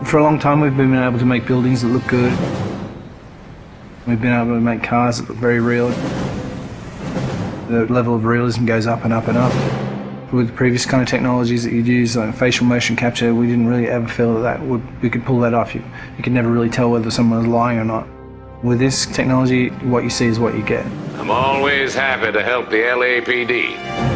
For a long time we've been able to make buildings that look good. We've been able to make cars that look very real. The level of realism goes up and up and up. With previous kind of technologies that you'd use, like facial motion capture, we didn't really ever feel that we could pull that off. You could never really tell whether someone was lying or not. With this technology, what you see is what you get. I'm always happy to help the LAPD.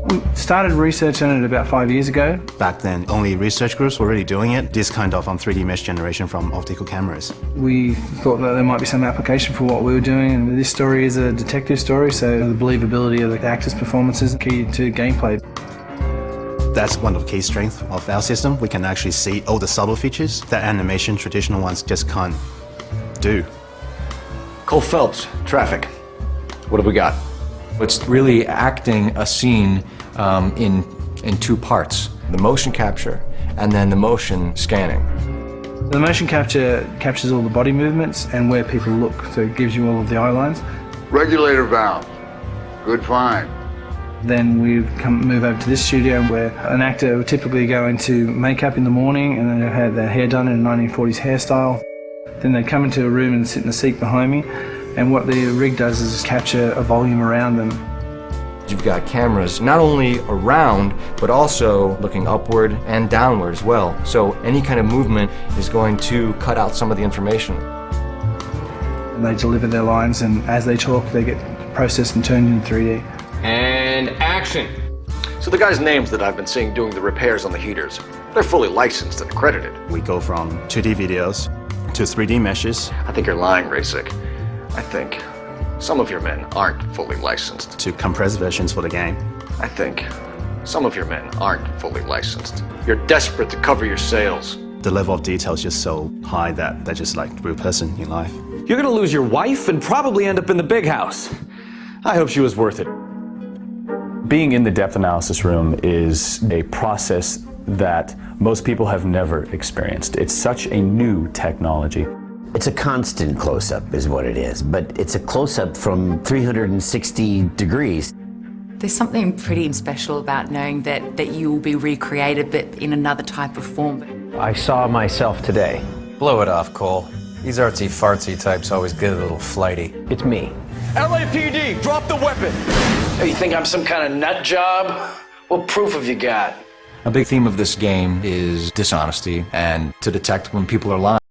We started research on it about 5 years ago. Back then, only research groups were really doing it, this kind of 3D mesh generation from optical cameras. We thought that there might be some application for what we were doing, and this story is a detective story, so the believability of the actors' performances is key to gameplay. That's one of the key strengths of our system. We can actually see all the subtle features that animation traditional ones just can't do. Cole Phelps, traffic. What have we got? It's really acting a scene in two parts. The motion capture and then the motion scanning. The motion capture captures all the body movements and where people look, so it gives you all of the eye lines. Regulator valve. Good find. Then we move over to this studio where an actor would typically go into makeup in the morning and then they'd have their hair done in a 1940s hairstyle. Then they'd come into a room and sit in the seat behind me, and what the rig does is capture a volume around them. You've got cameras not only around, but also looking upward and downward as well. So any kind of movement is going to cut out some of the information. And they deliver their lines, and as they talk, they get processed and turned into 3D. And action. So the guys' names that I've been seeing doing the repairs on the heaters, they're fully licensed and accredited. We go from 2D videos to 3D meshes. I think you're lying, Rasic. I think some of your men aren't fully licensed. To compressed versions for the game. I think some of your men aren't fully licensed. You're desperate to cover your sales. The level of detail is just so high that they're just like a real person in life. You're gonna lose your wife and probably end up in the big house. I hope she was worth it. Being in the depth analysis room is a process that most people have never experienced. It's such a new technology. It's a constant close-up is what it is, but it's a close-up from 360 degrees. There's something pretty special about knowing that you will be recreated, but in another type of form. I saw myself today. Blow it off, Cole. These artsy-fartsy types always get a little flighty. It's me. LAPD, drop the weapon! Hey, you think I'm some kind of nut job? What proof have you got? A big theme of this game is dishonesty and to detect when people are lying.